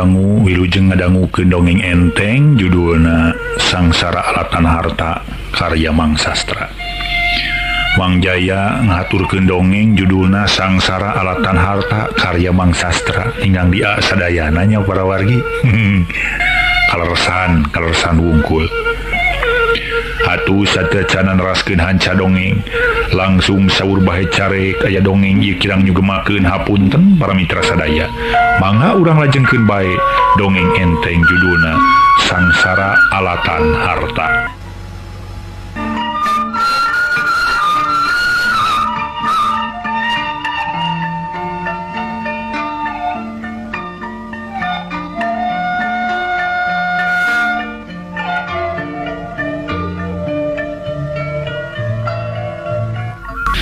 dangu wilujeng ngadangu ke dongeng enteng judulna Sangsara Alatan Harta karya Mang Sastra. Mang Jaya ngaturkeun dongeng judulna Sangsara Alatan Harta karya Mang Sastra ingkang dia sadayananya para wargi. Kaleresan wungkul. Atuh satecan neraskeun hanca dongeng langsung saur bahe carek aya dongeng ieu kirang nyugemakeun hapunten para mitra sadaya. Mangga urang lajengkeun bae dongeng enteng judulna Sangsara Alatan Harta.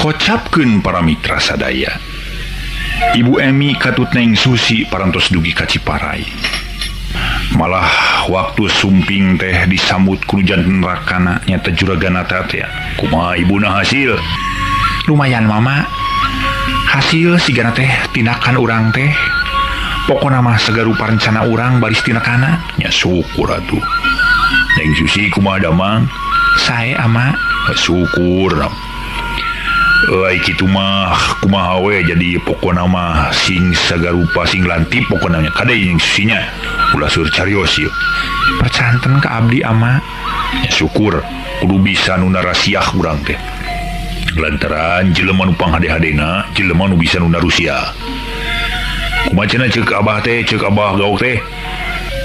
Kocapkeun para mitra sadaya. Ibu Emi katut neng Susi parantos dugi ka Ciparai. Malah waktu sumping teh disambut ku janten rakana nya teh Juraganata teh. Kumaha ibuna hasil? Lumayan mama. Hasil sigana teh tindakan urang teh. Pokona mah sagarupa rencana urang baris tindakanna. Nya syukur atuh. Neng Susi kumaha damang? Sae ama. Syukur. Kitu mah kumaha we jadi pokona mah sing sagarupa sing lantip pokona nya kade yang Susinya ulah sur carios ieu. Percanten ka abdi ama. Ya syukur kudu bisa nu narasiah urang teh. Lantaran jelema nu panghade-hadena jelema nu bisa nu narusia. Kumaha cenah ceuk abah teh ceuk abah gauk teh.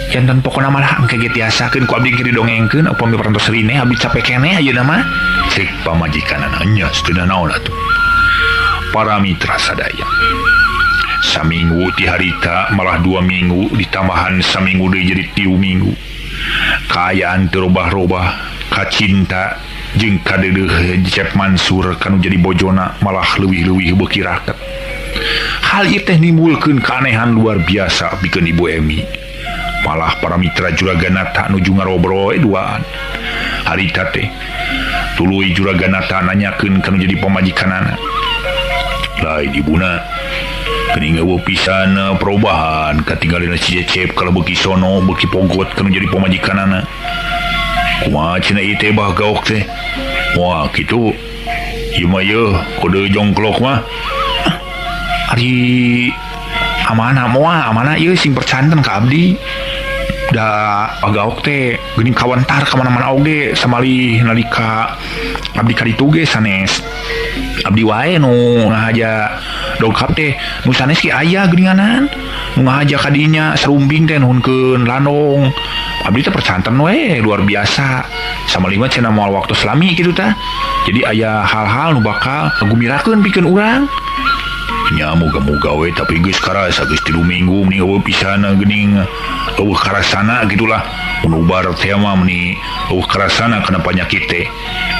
Janten pokona malah engke ge tiasakeun ku abdi kiri dongengkeun upami parantos rine abdi capek keneh ayeuna mah. Cek pamajikanana nya seteuna naon atuh. Para mitra sadaya. Saminggu ti harita malah 2 minggu ditambahan saminggu deui jadi 3 minggu. Kaayaan teu robah-robah, kacinta jeung kadeudeuh Cep Mansur kanu jadi bojona malah leuwih-leuwih beuki raket. Hal ieu teh nimbulkeun kanehan luar biasa pikeun Ibu Emi. Malah para mitra Juraganata nuju ngarobroe duaan. Harita teh tuluy Juraganata nanyakeun kanu jadi pamajikanana. Lain ibuna geuning eueuh pisan perubahan katinggalina si Cecep kalau beuki sono beuki pogot kanu jadi pamajikanana. Kumaha cenah ieu teh bah gaok teh? Wah kitu. Ieu mah yeuh kode jongklok mah. Ari amanah moal amanah ieu sing percanten ka abdi. Da pagaok teh geuning kawentar ka mana-mana oge samali nalika abdi ka ditu ge sanes abdi wae nu ngahaja dongkap teh nu sanes ki aya geuninganan nu ngahaja ka dinya sarumbing teh nuhunkeun landong abdi teh percanten we luar biasa samali mah cenah moal waktu selami kitu tah jadi aya hal-hal nu bakal ngagumirakeun pikeun urang. Nya moga-moga we tapi geus karasa geus 3 minggu mending eueuh pisan geuning eueuh karasana gitulah mun ubar teh mah meni eueuh karasana kana panyakit teh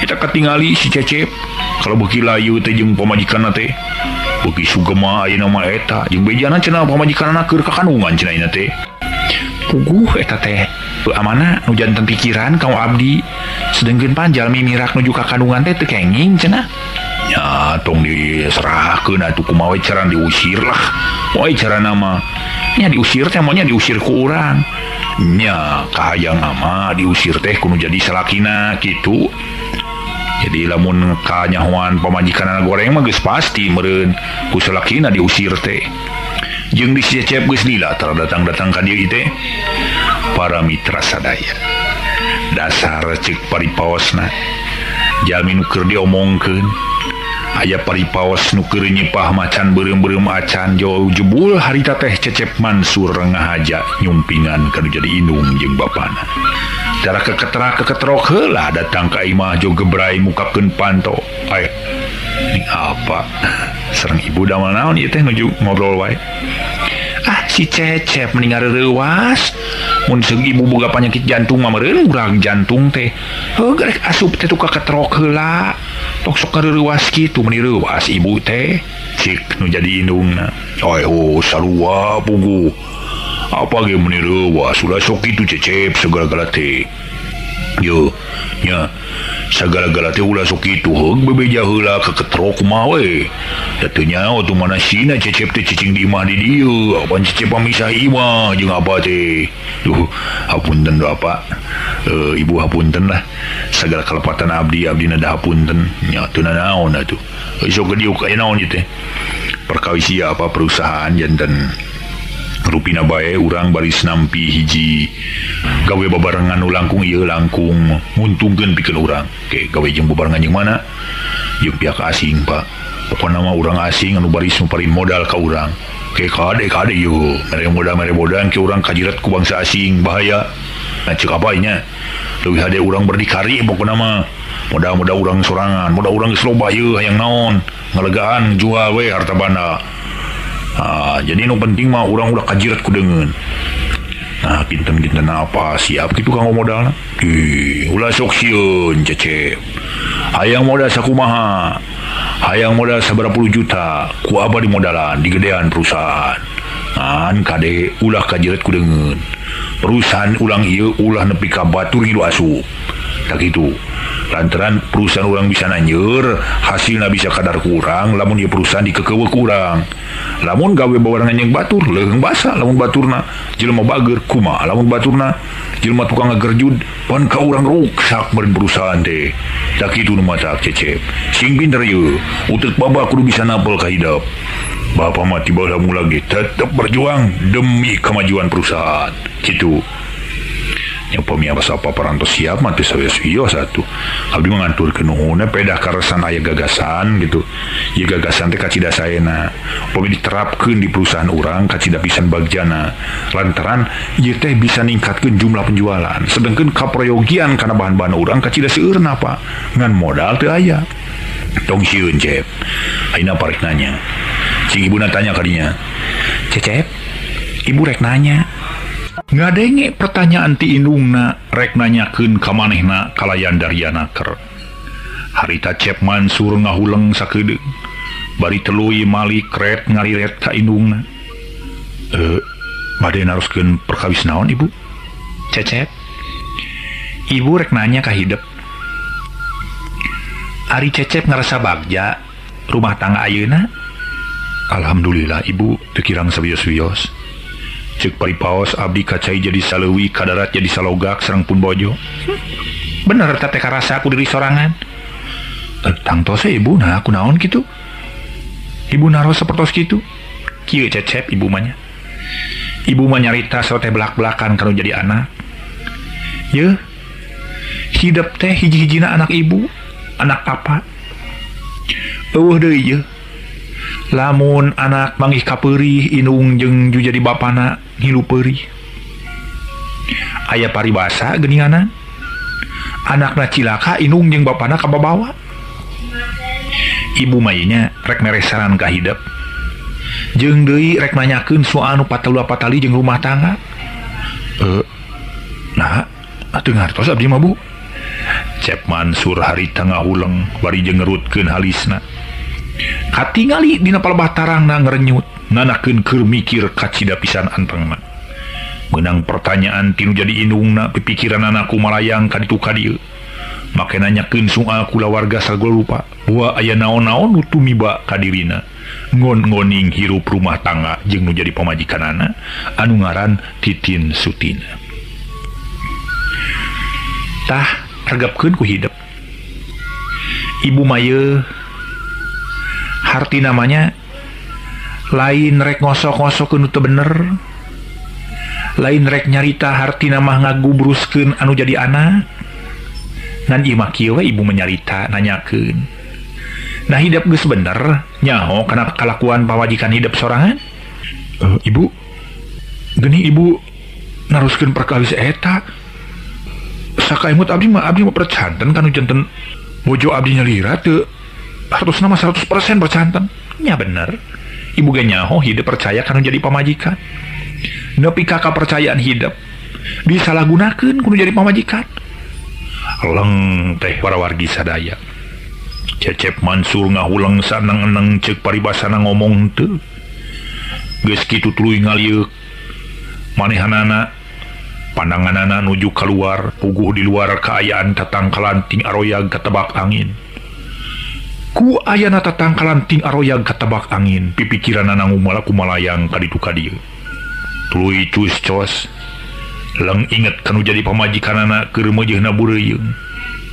eta katingali si Cecep kalau beuki layu teh jeung pamajikanna teh beuki sugema ayeuna mah eta jeung bejana cenah pamajikanna keur kakandungan cenah ieu teh puguh eta teh amanah nu janten pikiran kaum abdi sedengkeun panjal mimirak nuju kakandungan teh teu kenging cenah. Ya tong diserahkeun atuh kumaha we cara diusir lah. Moal carana mah nya diusir teh monya diusir ku urang. Nya kahayang mah diusir teh kudu jadi salakina kitu. Jadi lamun kanyahoan pamajikanana goreng mah geus pasti meureun ku salakina diusir teh. Jeung di Cecep geus lila tara datang-datang ka dieu teh. Para mitra sadaya. Dasar ceuk paripaosna. Jalmi nu keur diomongkeun aya paripaos nu keur nyepah macan beureum-beureum acan jauh jebul harita teh Cecep Mansur ngahaja nyumpingan kanu jadi indung jeung bapana. Cara keketrok heula datang ka imah jo gebrai mukakeun panto. Ini apa? Sareng ibu damal naon ieu teh nuju ngobrol wae. Si Cecep mending ngareurewas mun seug ibu boga panyakit jantung mah meureun urang jantung teh heuh rek asup teh tuh kaketrok heula tok sok ngareurewas kitu meni reuwas ibu teh cik nu jadi indungna. Sarua pugu apa ge meni reuwas ulah sok kitu Cecep segala-gala teh. Yo nya segala-gala teh ulah sok kitu heug bebeja heula ke ketrok kumaha we datunya waktu mana sina Cecep teh cicing di imah di dieu apan Cecep pamisah imah jeung apa teh hapunten do apa ibu hapunten lah segala kelepatan abdi nada hapunten nya teu naon atuh sok gediuk aya naon ieu teh perkawis ieu apa perusahaan janten rupina bae urang baris nampi hiji gawe babarengan langkung ieu langkung nguntungkeun pikeun urang ke gawe jeung babarengan jeung mana jeung pihak asing Pak pokona mah urang asing anu baris nuparin modal ka urang ke kade ieu mere modal ke urang kajirat ku bangsa asing bahaya nah ceuk apa nya leuwih hade urang berdikari pokona mah modal urang sorangan modal urang geus loba ieu hayang naon ngalegaan jual we harta banda. Jadi nu penting mah orang udah kajirat ku deungeun. Nah, pinten-pinten apa siap kitu kanggo modalna? Ulah sok sieun Cecep. Hayang modal sakumaha? Hayang modal sabaraha puluh juta ku abah di modalan di gedean perusahaan. An kade ulah kajirat ku deungeun. Perusahaan ulang ieu ulah nepi ka batur ngilu asup. Tak gitu. Lantaran perusahaan orang bisa nanjeur hasilnya bisa kadar kurang lamun ieu perusahaan dikekeuweuk kurang lamun gawe babarengan yang batur leung basa lamun baturna jelema bager kumaha lamun baturna jelema tukang ngagerjud pan ka urang ruksak meureun perusahaan teh da kitu nu matak Cecep sing pinter ieu utek baba kudu bisa napel ka hidup bapa mah tiba lamun lagi tetep berjuang demi kemajuan perusahaan kitu. Yang pemiarsa paparantos siap mati sawios satu abdi menganturkeun nuhunna pedah karesan aya gagasan gitu ieu gagasan teh kacida saena upami diterapkeun di perusahaan urang kacida pisan bagjana lantaran ieu teh bisa ningkatkeun jumlah penjualan sedengkeun kaprayogian kana bahan-bahan urang kacida seueurna Pak ngan modal teu aya tong sieun Cep ayeuna parek nanya cing ibuna tanya ka dinya Cecep ibu rek nanya ngadenge pertanyaan ti indungna rek nanyakeun ka manehna kalayan Daryanaker. Harita Cep Mansur ngahuleng sakedeung bari tuluy Malik ret ngariret ka indungna. Bade naroskeun perkawis naon ibu? Cecep. Ibu rek nanya ka hideep. Ari Cecep ngarasa bagja rumah tangga ayeuna. Alhamdulillah ibu teu kirang sawios-wios. Cek paripaos abdi kacai jadi saleuwi kadarat jadi salogak sareng pun bojo. Bener teh karasa aku diri sorangan. Tangtos ibu nah aku naon kitu? Ibu naros sapertos kitu. Kieu Cecep ibu mah nya. Ibu mah nyarita saha teh belak-belakan kanu jadi anak. Yeuh. Hidup teh hiji-hijina anak ibu. Anak apa? Eueuh deui yeuh. Lamun anak manggih kapeurih indung jeung ju jadi bapana ngilu peurih aya paribasa geuninganan anakna cilaka indung jeung bapana kababawa ibu maynya rek mere saran ka hideep jeung deui rek nanyakeun soal anu patali jeung rumah tangga nah atuh ngartos abdi mah Bu Cep Mansur harita ngahuleng bari jeung ngerutkeun halisna katingali dina palebah tarangna ngarenyut nanakeun keur mikir kacida pisan antengna meunang pertanyaan tinu jadi indungna pipikiran anakku malayang ka ditu ka dieu make nanyakeun soal kula warga sagala rupa wa aya naon-naon nu tumiba ka dirina ngon-ngoning hirup rumah tangga jeung nu jadi pamajikanana anu ngaran Titin Sutina tah regepkeun ku hideep ibu maye harti namanya lain rek ngosok-ngosok teu bener lain rek nyarita harti nama ngagubruskeun anu jadi anak ngan ieu mah kieu ibu menyarita nanyakeun nah hidup geus bener nyaho kana kalakuan pawajikan hidup sorangan ibu geuning ibu naruskeun perkawis eta sakaimut abdi mah percanten kanu janten bojo abdi nyalira teu harus nama 100% bercanten nya bener ibu ge nyaho hidup percaya kanu jadi pamajikan nepi ka kepercayaan hidup disalahgunakeun kudu jadi pamajikan leng teh para wargi sadaya Cecep Mansur ngahuleng saneng-eneng ceuk paribasana ngomong teu geus kitu tuluy ngalieuk manehanana pandangan anak nuju keluar puguh di luar keayaan tatangkalan ting aroyag ketebak angin ku ayana tatangkalan ting aroyag ketebak angin pipikiran anak ngumalaku malayang kaditu kadieu tuluy cus cos leng inget kanu jadi pamajikan anak keur meujeuhna bureuyeng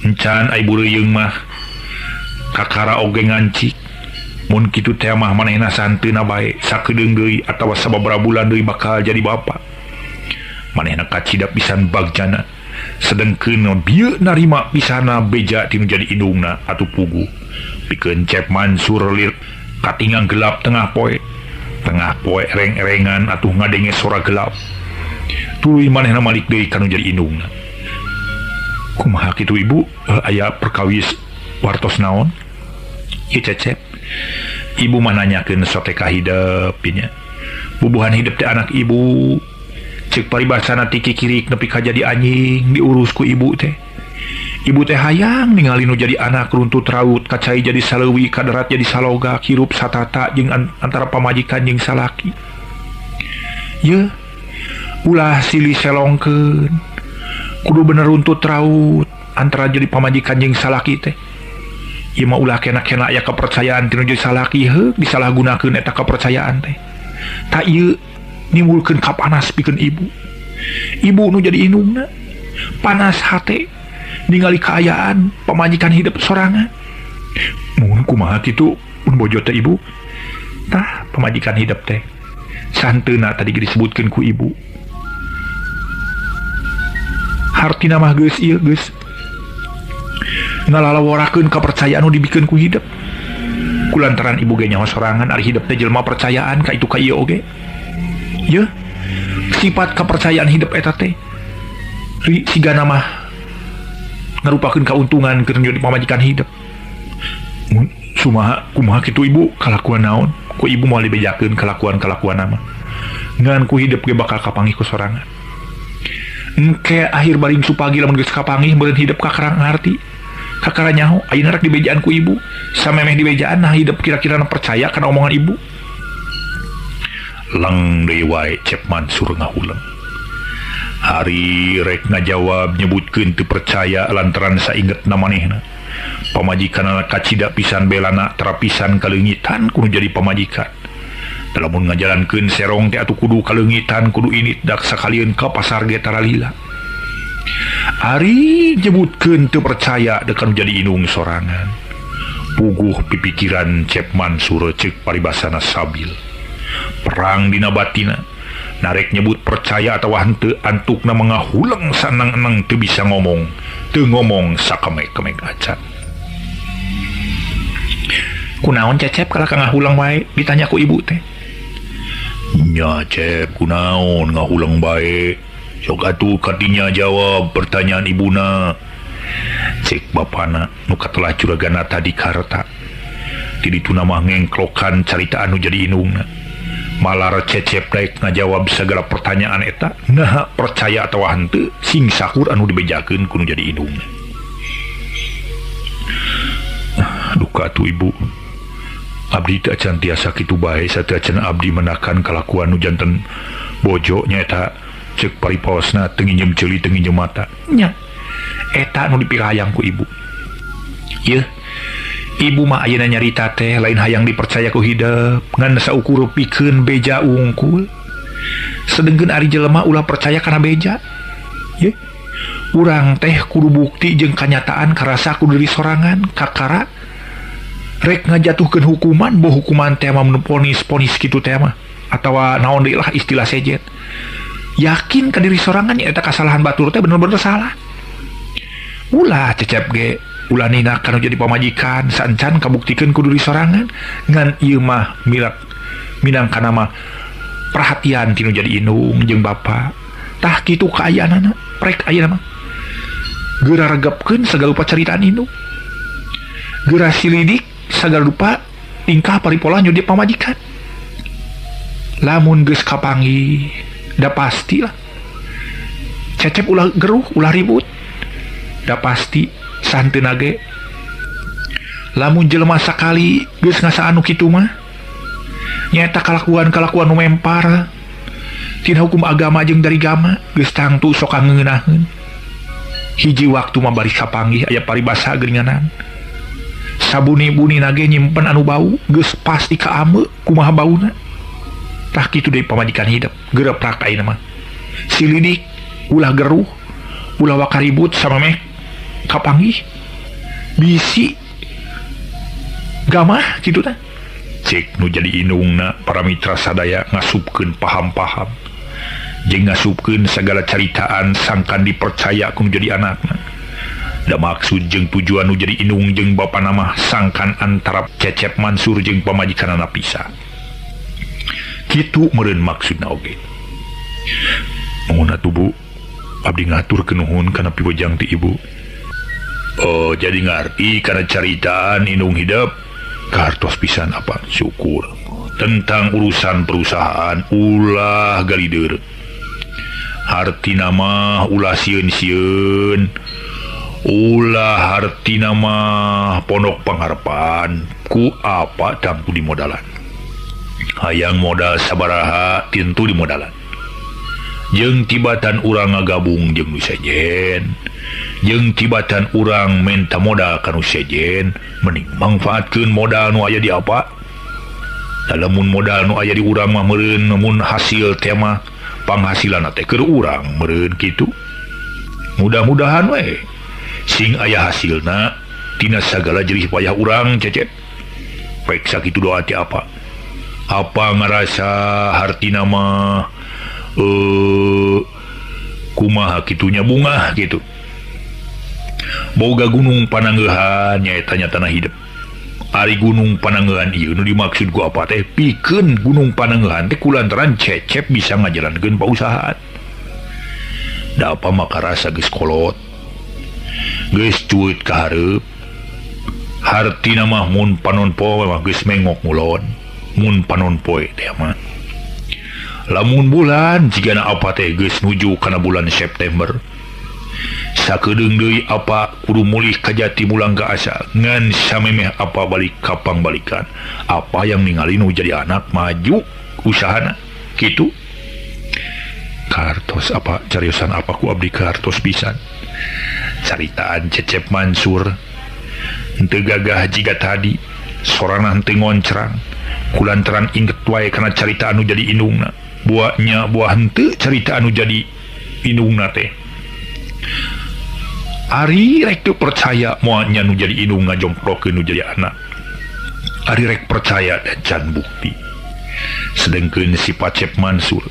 encan ai bureuyeng mah kakara oge ngancik mun kitu teh mah manehna santeuna bae sakedeung deui atawa sababaraha bulan deui bakal jadi bapa manehna kacidap pisan bagjana sedengkeun bieu narima pisana beja tinu jadi indungna atuh pugu pikeun Cep Mansur lir katingang gelap tengah poe ereng-erengan atuh ngadenge sora gelap tuluy manehna malik deui kanu jadi indungna kumaha kitu ibu aya perkawis wartos naon ieu Cecep ibu mah nanyakeun soteka hidup nya bubuhan hidup teh anak ibu cek paribasana ti kikirik nepi ka jadi anjing diurus ku ibu teh hayang ningali nu jadi anak runtut raut kacai jadi saleuwi kadarat jadi saloga hirup satata jeung antara pamajikan jeung salaki ye ulah silih selongkeun kudu bener runtut raut antara jadi pamajikan jeung salaki teh ieu mah ulah kena-kena aya kepercayaan tinu jadi salaki heuk disalahgunakeun eta kepercayaan teh ta ieu nimbulkeun kapanas pikeun ibu nu jadi indungna panas hate ningali kaayaan pamajikan hidup sorangan mun kumaha kitu mun bojo teh ibu tah pamajikan hidup teh santeuna tadi disebutkeun ku ibu hartina mah geus ieu geus ngalalaworakeun kepercayaan nu dibikeun ku hidup kulantaran ibu ge nyaho sorangan ari hidup teh jelema percayaan ka itu ka ieu oge ye sifat kepercayaan hidup eta teh sigana mah ngarupakeun kauntungan keur jadi pamajikan hidup kumaha kitu ibu kalakuan naon ku ibu moal dibejakeun kalakuan mah ngan ku hidup ge bakal kapanggih ku sorangan engke akhir baring supagi lamun geus kapanggih beureun hidup kakarang ngarti kakara nyaho ayeuna rek dibejaan ku ibu samemeh dibejaan nah hidup kira-kira percaya kana omongan ibu lang deui wae Cep Mansur ngahuleng hari rek ngajawab nyebutkeun teu percaya lantaran saingetna manehna pamajikanna kacida pisan belana terapisan kaleungitan kudu jadi pamajikan lamun ngajalankeun serong teh atuh kudu kaleungitan kudu init dak sakalieun ka pasar ge taralila ari nyebutkeun teu percaya dekan jadi indung sorangan puguh pipikiran Cep Mansur ceuk paribasana sabil perang dina batina narek nyebut percaya atau henteu antukna mangahuleng sanang-enang teu bisa ngomong sakemek-kemek acan kunaon Cecep kalau ngahulang wae ditanya ku ibu teh nya Cep kunaon ngahulang bae sok atuh kadinya jawab pertanyaan ibuna cek bapana nu katelah curagana tadi kareta di ditu mah ngengklokan carita anu jadi indungna malar Cecep daek ngajawab segala pertanyaan eta nah percaya atau henteu sing sakur anu dibejakeun kudu jadi indungna duka atuh ibu abdi teu acan tiasa kitu bae sateu acan abdi menakan kalakuan nu janten bojo nyaeta cek pariposna teu nginjem ceuli teu nginjem mata nya eta nu dipirahayang ku ibu ieu ibu mah ayeuna nyarita teh lain hayang dipercaya ku hidup ngan saukur pikeun beja ungkul sedengkeun ari jelema ulah percaya kana beja ye urang teh kudu bukti jeung kanyataan karasa ku diri sorangan kakara rek ngajatuhkeun hukuman boh hukuman teh mah ponis kitu teh mah atawa naon deui lah istilah sejet yakin ka diri sorangan nya eta kasalahan batur teh bener-bener salah ulah Cecep ge ulah nina kanu jadi pamajikan sancan kabuktikeun ku diri sorangan ngan ieu mah minangkana mah perhatian tinu jadi indung jeung bapa tah kitu kaayaanana prek ayeuna mah geura regepkeun sagala rupa caritaan indung geura silidik sagala rupa tingkah paripola nya di pamajikan lamun geus kapanggih da pastilah Cecep ulah geruh ulah ribut da pasti santeuna ge lamun jelema sakali geus ngasa anu kitu mah nyaeta kalakuan nu mempar tina hukum agama jeung dari gama geus tangtu sok ngeunaheun. Hiji waktu mah bari kapanggih aya paribasa geuninganan. Sabuni-buni nage nyimpen anu bau geus pasti kaame kumaha bauna. Tah kitu deui pamajikan hidup geureup ayeuna mah. Silidik ulah geruh ulah wakaribut sama meh kapanggih bisi gamah kitu tah. Cek nu jadi indungna para mitra sadaya ngasupkeun paham-paham jeung ngasupkeun segala caritaan sangkan dipercaya ku jadi anakna. Da maksud jeung tujuan nu jadi indung jeung bapa nama sangkan antara Cecep Mansur jeung pamajikanana pisah. Kitu meureun maksudna oge. Mohon atuh Bu, abdi ngaturkeun nuhun kana piwajang ti Ibu. Oh, jadi ngarti kana caritaan indung hidup kartos pisan apa syukur tentang urusan perusahaan ulah galideur. Harti nama ulah sieun-sieun ulah harti nama pondok pangharapan ku apa tangtu di modalan. Hayang modal sabaraha tintu di modalan. Jeung tibatan urang ngagabung jeung nu sejen. Jeung tibatan urang menta modal ka nu sejen, mending mangfaatkeun modal nu aya di apa. Lamun modal nu aya di urang mah meureun mun hasil teh mah panghasilanna teh keur urang meureun kitu. Mudah-mudahan we sing aya hasilna tina sagala jerih payah urang Cecep. Baik sakitu doa ti apa? Apa ngarasa hartina mah kumaha kitunya bunga gitu. Boga gunung panangeuhan nyaeta nyatana hidup. Ari gunung panangeuhan ieu nu dimaksud ku apa teh pikeun gunung panangeuhan teh kulantaran Cecep bisa ngajalankeun pausahaan. Da apa maka rasa geus kolot. Geus cuit ka hareup. Hartina mah mun panon poe mah geus mengok ngulon. Mun panon poe teh mah. Lamun bulan jigana apa teh geus nuju kana bulan September. Sakedeung deui apa kudu mulih ka jati mulang ka asal ngan samemeh apa balik kapang balikan. Apa yang ningali nu jadi anak maju usahana kitu. Kartos apa cariosan apa ku abdi kartos pisan. Caritaan Cecep Mansur henteu gagah jiga tadi sorana henteu ngoncrang kulantaran inget wae kana carita anu jadi indungna. Buahnya buah henteu carita anu jadi indungna teh. Ari rek teu percaya moalnya nu jadi indung ngajongprokeun nu jadi anak. Ari rek percaya dan can bukti. Sedengkeun si Cecep Mansur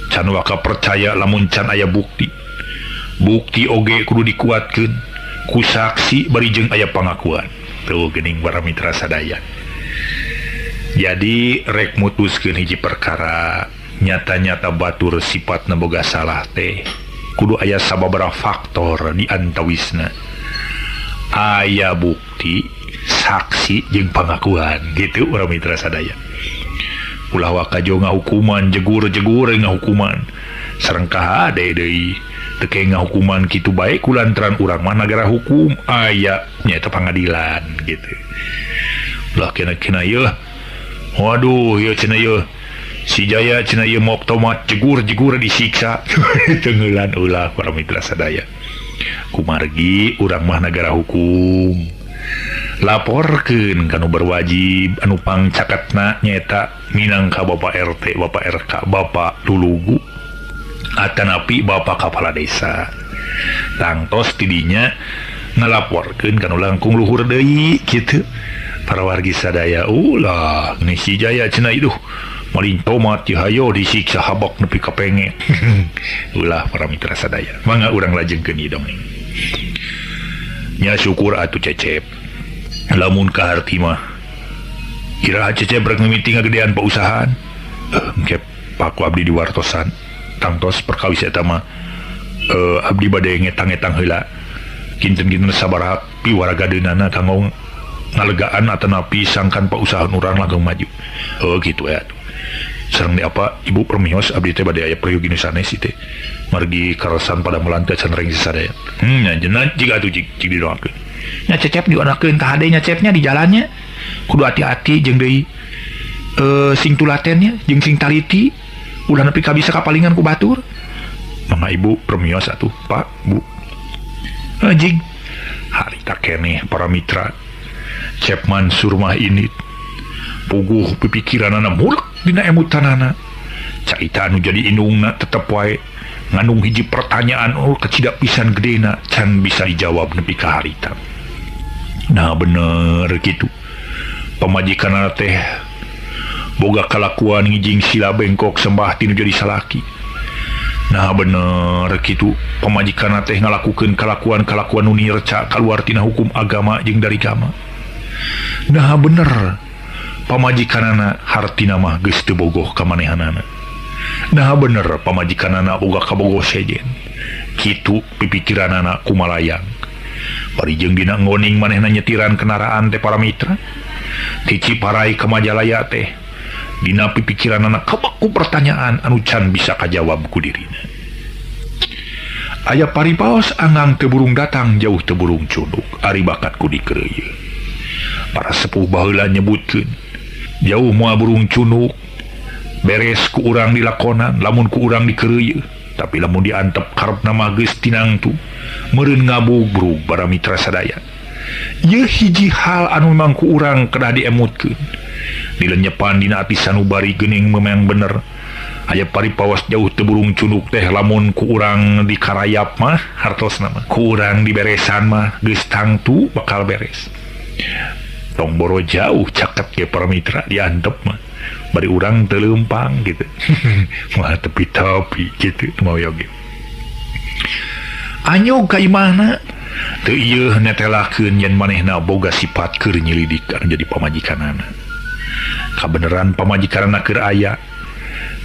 can waka percaya lamun can aya bukti. Bukti oge kudu dikuatkeun ku saksi bari jeung aya pangakuan. Tuh geuning para mitra sadaya. Jadi rek mutuskeun hiji perkara nyata-nyata batur sifatna boga salah teh kudu aya sababaraha faktor di antawisna. Aya bukti, saksi jeung pangakuan gitu para mitra sadaya. Ulah wakajo ngahukuman jegur-jegur ngahukuman. Sareng kahade deui teu ke ngahukuman kitu bae kulantaran urang mah nagara hukum aya nyaeta pangadilan gitu. Ulah kena-kena yeuh. Waduh, ieu cenah yeuh. Si Jaya cenah ieu mok tomat jegur-jegur disiksa. Tengeulan ulah para mitra sadaya. Kumargi urang mah nagara hukum. Laporkeun kanu berwajib anu pangcaketna nyaeta minangka Bapak RT, Bapak RK, Bapak Lulugu atanapi Bapak Kepala Desa. Tangtos tidinya ngalaporkeun kanu langkung luhur deui kitu. Para wargi sadaya ulah ni si Jaya cenah iduh maling tomat hayo disiksa habak nepi ka penge. Ulah para mitra sadaya. Mangga urang lajengkeun ieu dongeng. Nya syukur atuh Cecep. Lamun ka harti mah kira Cecep rek mimiti ngagedean pausahaan. Engke paku abdi di wartosan. Tangtos perkawis eta mah abdi bade ngetang-ngetang heula. Kinten-kinten sabaraha piwaragadeunana kanggo ngalegaan atanapi sangkan pausahaan urang langgeng maju. Oh gitu ya. Sareng di apa Ibu permios abdi teh bade aya prayogi nu sanes teh. Margi karosan pada melanteu can reng sadaya. Nya jenah jiga atuh jig didoakeun. Nya Cecep dianakeun ka hade nya Cepnya di jalannya. Kudu hati-hati jeung deui sing tulatennya jeung sing taliti ulah nepi ka bisa kapalingan ku batur. Mangga ibu permios atuh Pak Bu. Anjing harita keneh para mitra Cep Mansur mah ini puguh pipikiranana mulek dina emutanana. Carita anu jadi indungna tetep wae ngandung hiji pertanyaan kecidak pisan gedena can bisa dijawab nepi ka harita. Nah bener gitu. Pamajikanana teh boga kalakuan ngijing sila bengkok sembah tinu jadi salaki. Nah bener gitu. Pamajikanana teh ngalakukeun kalakuan-kalakuan nu nirca kaluar tina hukum agama jeung dari agama. Nah bener. Pamajikanana hartina mah geus teu bogoh ka manehanana. Nah bener pamajikanana boga kabogoh sejen. Kitu pipikiranana kumalayang. Bari jeung dina ngoning manehna nyetiran kendaraan teh para mitra. Ti Ciparai ka Majalaya teh dina pipikiranana kabaku pertanyaan anu can bisa kajawab ku dirina. Aya paripaos anggang teu burung datang jauh teu burung cunduk ari bakat ku dikereuyeun. Para sepuh baheula nyebutkeun jauh moal burung cunduk beres ku urang dilakonan lamun ku urang dikereuyeun, tapi lamun diantep karepna mah geus tinangtu meureun ngabugrug para mitra sadaya. Ieu hiji hal anu memang ku urang kedah diemutkeun. Dilenyepan dina ati sanubari geuning memang bener. Aya paripawas jauh teu burung cunduk teh lamun ku urang dikarayap mah hartosna mah. Ku urang diberesan mah geus tangtu bakal beres. Tong boro jauh caket ke para mitra diantep mah. Bari urang teu leumpang gitu. Mah tepi-tepi gitu mau yoge. Anyog ka imahna teu ieu netelakeun yen manehna boga sifat keur nyelidik anu jadi pamajikanana. Kabeneran pamajikanana keur aya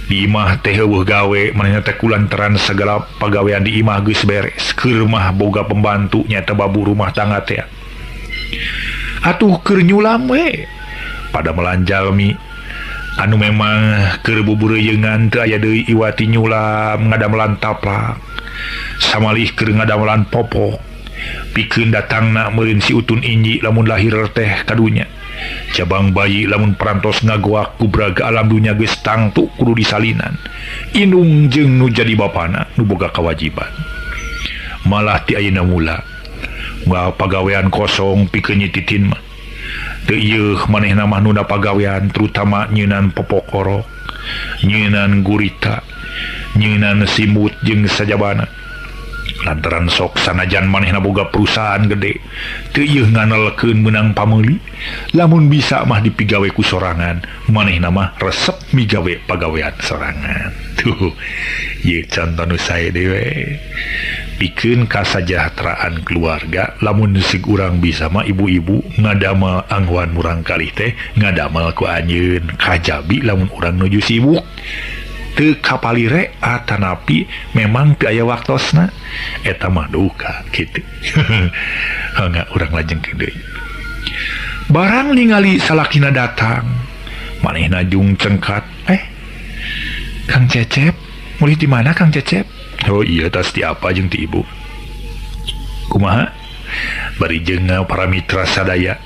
di imah teh eueuh gawe manehna teh kulantaran segala pagawean di imah geus beres keur mah boga pembantu nyaeta babu rumah tangga teh. Atuh keur nyulam we pada melanjalmi anu memang keur bubureuyeungan teu aya deui iwati nyulam ngadamelan taplak samalih keur ngadamelan popok pikeun datangna meureun si utun inji lamun lahir teh kadunya cabang bayi lamun perantos ngagoak ku braga alam dunya geus tangtu kudu disalinan indung jeung nu jadi bapana nu boga kewajiban malah ti ayeuna mula moal pagawean kosong pikeun nyititin mah teu ieu manehna mah nu pagawean terutama nyeunan popokoro nyeunan gurita nyeunan simut jeung sajabana lantaran sok sanajan manehna boga perusahaan gede teu ieu nganelkeun meunang pameuli lamun bisa mah dipigawe ku sorangan manehna mah resep migawe pagawean sorangan tuh ieu contoh nu sae dewe pikeun kasajahteraan keluarga lamun sig urang bisa mah ibu-ibu ngadamel angguan murang kalih teh ngadamel ku anjeun kajabi lamun urang nuju sibuk teu kapalire atanapi memang teu aya waktosna eta mah duka kitu. Hangga urang lajengkeun deui. Barang ningali salakina datang manehna jung cengkat, Kang Cecep, mulih di mana Kang Cecep? Oh iya tas ti apa jeung ti ibu. Kumaha? Bari jeung para mitra sadaya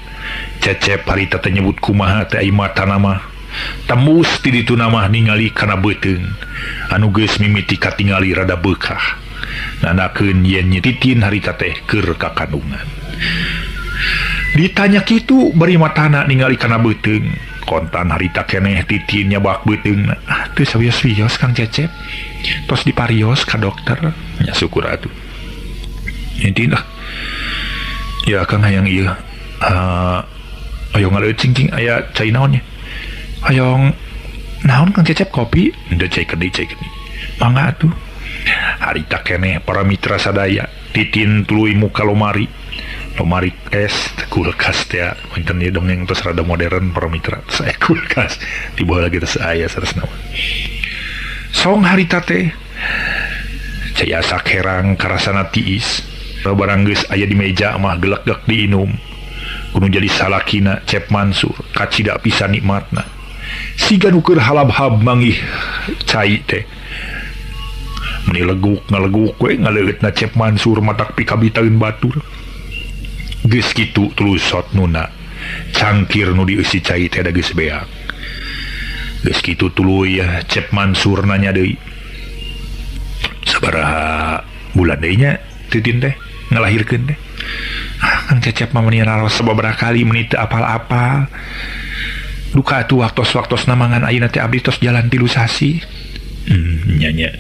Cecep harita teh nyebut kumaha teh ai matana mah tembus ti ditu nama ningali kana beuteung anu geus mimiti katingali rada beukah nanakeun yen nyetitin harita teh keur kakandungan. Ditanya kitu bari matana ningali kana beuteung kontan harita keneh titin nyabak beuteungna teu sawios-wios Kang Cecep tos diparios ka dokter nya syukur atuh intina ya Kang hayang ieu ayo ngaleucing aya cai naonnya hayong naon Kang Cecep kopi ende cai kedi mangga atuh harita keneh para mitra sadaya titin tuluy muka lomari es kulkas teh wonten ieu dongeng tos rada modern para mitra saya kulkas tiba lagi tos aya saresna song harita teh cai asa kerang karasana tiis barang geus aya di meja mah gelegek diinum kudu jadi salakina Cep Mansur kacida pisan nikmatna siga nu keur halab-hab manggih cai teh meni leguk ngaleguk we ngaleutna Cep Mansur matak pikabitaeun batur geus kitu tulusot nuna cangkir nu dieusi cai teh da geus beak geus kitu tuluy ya Cep Mansur nanya deui. Sabaraha bulan deui nya Titin teh ngelahirkeun teh? Kang Cecep mah meuni raos sababaraha kali meuni teu apal-apal. Duka atuh waktos-waktos namangan ayeuna teh abdi tos jalan 3 sasi. Nya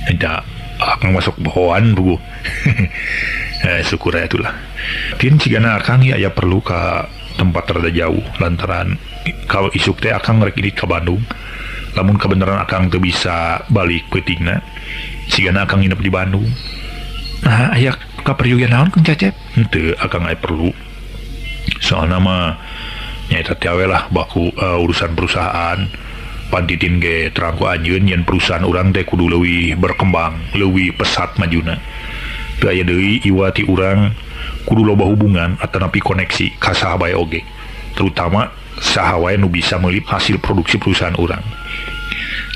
eta akang masuk bohoan buku. Syukur atulah. Tin cigana akang ya aya perlu ka tempat rada jauh lantaran kalau isuk teh akang rek idit ka Bandung. Lamun kebenaran akang teu bisa balik peutingna, cigana akang nginep di Bandung. Nah, aya kaperluan naon Kang Cecep? Henteu akang aya perlu. Soalna mah nyaeta teh we lah baku urusan perusahaan. Pantitin ge terang ku anjeun yen perusahaan urang teh kudu leuwih berkembang, leuwih pesat majuna. Teu aya deui iwa ti urang kudu loba hubungan atanapi koneksi ka saha bae oge. Terutama saha wae nu bisa meulip hasil produksi perusahaan urang.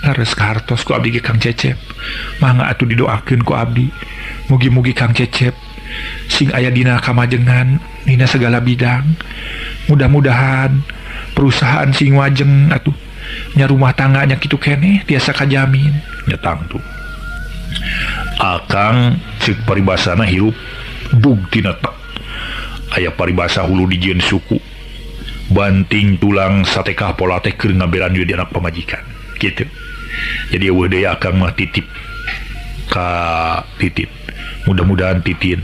Lares kahartos ku abdi ge Kang Cecep. Mangga atuh didoakeun ku abdi. Mugi-mugi Kang Cecep sing aya dina kamajengan dina segala bidang. Mudah-mudahan perusahaan sing wajeng atuh nya rumah tangganya kitu keneh tiasa kajamin. Nyetang tuh. Akang ceuk paribasana hirup buktina tak. Aya paribasa hulu dijieun suku. Banting tulang satekah pola teh keur ngabelan di anak pamajikan. Gitu. Jadi eueuh deui akang mah titip ka Titin. Mudah-mudahan Titin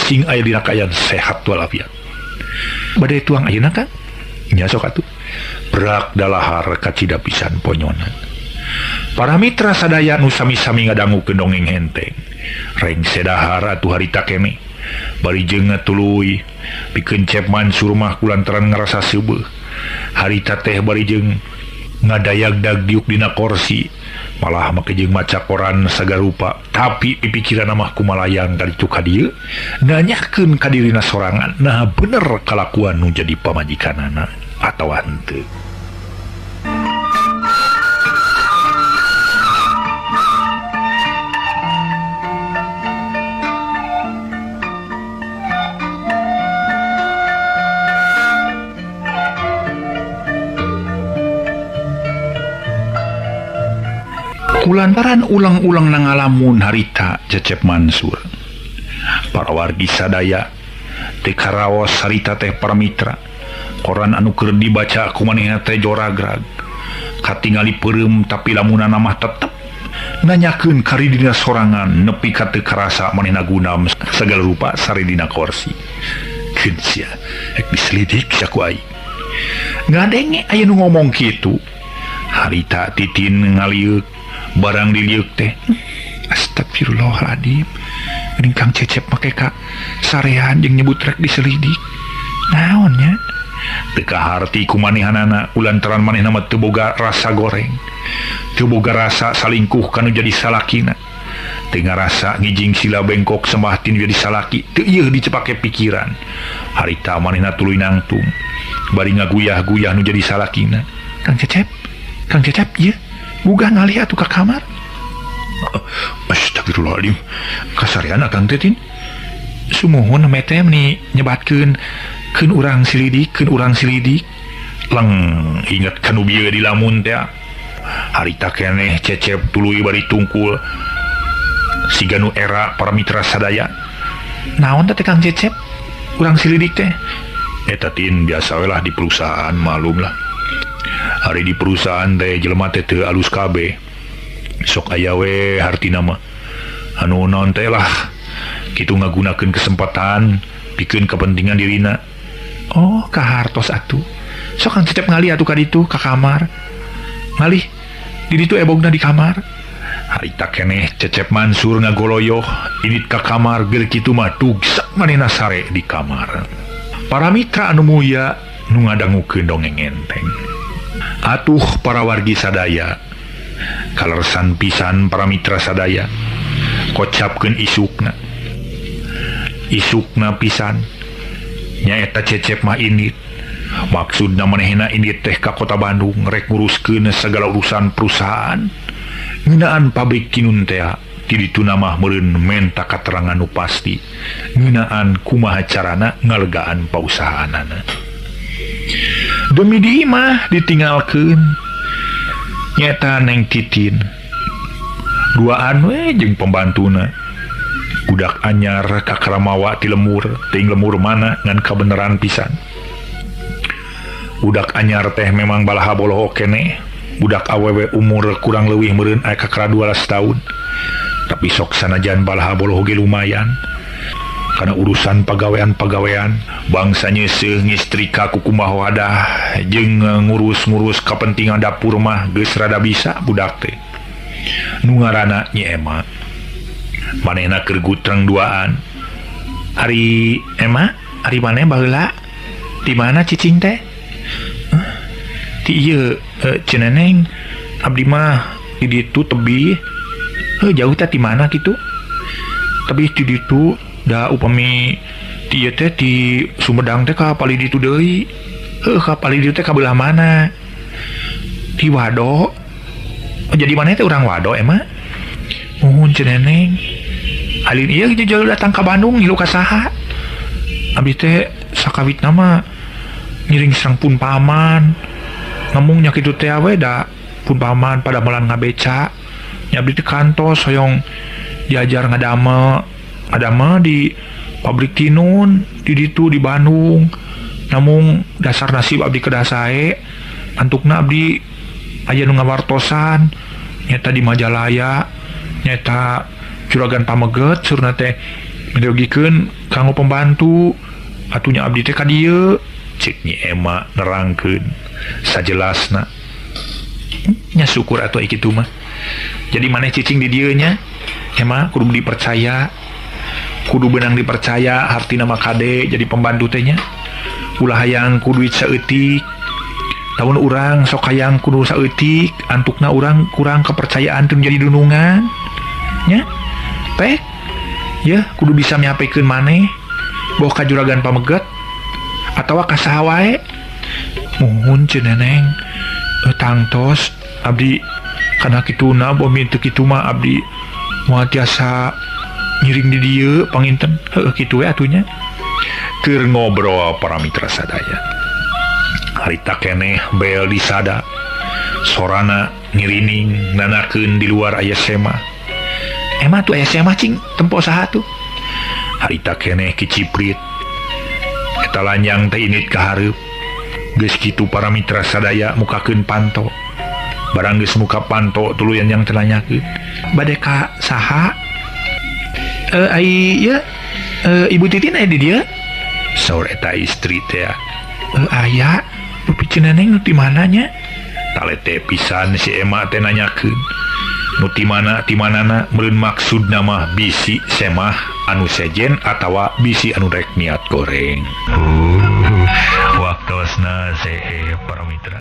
sing aya dina kaayaan sehat walafiat. Bade tuang ayeuna Kang? Nya sok atuh. Brak dalahar kacida pisan ponyonan. Para mitra sadaya nu sami-sami ngadangukeun dongeng henteng. Reng sedahar atuh harita keneh. Bari jeung ngatuluy pikeun Cep Mansur mah kulantaran ngarasa seubeuh. Harita teh bari jeung ngadayagdag diuk dina kursi. Malah make jeung maca koran sagarupa, tapi pipikiran mah kumalayang kali tu ka dieu nanyakeun ka dirina sorangan, nah bener kalakuan nu jadi pamajikanana atawa henteu. Kulantaran ulang-ulang nangalamun harita Cecep Mansur. Para wargi sadaya teh karaos harita teh para mitra. Koran anu keur dibaca ku manehna teh joragrag. Katingali peureum tapi lamunana mah tetep nanyakeun kari dina sorangan nepi ka teu karasa manehna gunam segala rupa sari dina kursi. Keun sia ek diselidik saku ai. Ngadenge aya nu ngomong kitu. Harita Titin ngaliuk barang diliuk teh. Astagfirullahaladzim. Geuning Kang Cecep make ka sarehan jeung nyebut rek diselidik. Naonnya? Teu kaharti kumanehanana ulantaran manehna mah teu boga rasa goreng. Teu boga rasa salingkuh kanu jadi salakina. Teu ngarasa ngijing sila bengkok sembah tinu jadi salaki. Teu ieu dicepake pikiran. Harita manehna tuluy nangtung. Bari ngaguyah-guyah nu jadi salakina. Kang Cecep ieu gugah ngalih atuh ka kamar. Astagfirullahaladzim. Kasarean akang teh Tin. Sumuhun mete meni nyebatkeun keun urang silidik. Lang inget kanu bieu di lamun teh. Harita keneh Cecep tuluy bari tungkul siga nu era para mitra sadaya. Naon teh Kang Cecep? Urang silidik teh. Eta Tin biasa we lah di perusahaan malum lah. Hari di perusahaan teh jelema teh teu alus kabeh. Sok aya we hartina mah. Anu naon teh lah. Kitu ngagunakeun kesempatan pikeun kepentingan dirina. Oh, kahartos atuh. Sok Kang Cecep ngalih atuh ka ditu ka kamar. Ngalih di ditu ebogna di kamar. Harita keneh Cecep Mansur ngagoloyoh idit ka kamar geur kitu mah tugsak manehna sare di kamar. Para mitra anu mulia nu ngadangukeun dongeng enteng. Atuh para wargi sadaya, kalersan pisan para mitra sadaya, kocapkeun isukna pisan. Nyaeta Cecep mah indit. Maksudna manehna indit teh ka kota Bandung rek nguruskeun segala urusan perusahaan. Ngeunaan pabrik kinun teh ti ditu mah meureun menta katerangan nu pasti. Ngeunaan kumaha carana ngalegaan pausahaanana. Demi di imah ditinggalkeun nyata Neng Titin duaan jeung pembantuna budak anyar kakramawa ti lemur ting lemur mana ngan kabeneran pisan. Budak anyar teh memang balaha boloh okene. Budak awewe umur kurang leuwih meureun aya kakara 12 tahun. Tapi sok sanajan balaha boloh ge lumayan. Karena urusan pagawean-pagawean bangsa nyeuseuh ngistrika ku kumaha wadah jeung ngurus-ngurus kapentingan dapur mah geus rada bisa budak teh. Nu ngaranna Nyi Ema. Manehna keur gutreng duaan. Ari Ema, ari maneh baheula? Di mana cicing teh? Ti ieu ceneneng abdi mah di ditu tebih. Jauh teh di mana kitu? Tebih di ditu da upami ti ieu teh di Sumedang teh ka pali ditu deui. Ka pali ditu teh ka belah mana? Di Wado. Jadi maneh teh urang Wado Ema? Nuhun ceneneng. Alin ieu jalur datang ka Bandung hilu ka saha? Abdi teh sakawitna mah ngiring sareng pun paman. Ngomong nyak itu teh awe da pun paman pada melan ngabeca. Nya abdi teh kantos hoyong diajar ngadamel di pabrik tinun di ditu di Bandung. Namun dasar nasib abdi kedah sae. Antukna abdi aya nu ngawartosan nyata di Majalaya, nyata Juragan Pameget surna teh menjogikeun kanggo pembantu. Atunya abdi teh ka dieu. Cik Nyi Ema nerangkeun sajelasna. Nya syukur atuh kitu mah. Jadi maneh cicing di dieu nya Ema kudu dipercaya. Kudu beunang dipercaya hartina mah kade jadi pembantu teh nya. Ulah hayang ku duit saeutik. Lamun urang sok hayang kudu saeutik, antukna urang kurang kepercayaan teu jadi dunungan. Nya pek ya kudu bisa nyapekeun maneh boh ka Juragan Pameget atawa ka saha wae. Muhun ceneneng tangtos abdi kana kituna boh mintu kitu mah abdi moal tiasa ngiring di dieu panginten. Heuh kitu we atunya. Keur ngobrol para mitra sadaya. Harita keneh bel disada. Sorana ngirining nanakeun di luar aya Sema. Ema tuh aya Sema cing tempo saha tuh. Harita keneh kiciprit. Eta lanjang teh init ka hareup. Geus kitu para mitra sadaya mukakeun panto. Barang geus muka panto tuluyan yang telanyakeun. Bade ka saha? Ai ya Ibu Titin aya di dieu? Saur eta istri teh. Aya, Pupi ceneneng nu di mana nya? Talete pisan si Ema teh nanyakeun. Nu ti manana meureun maksudna mah bisi Semah anu sejen atawa bisi anu rek niat goreng. Waktosna para mitra.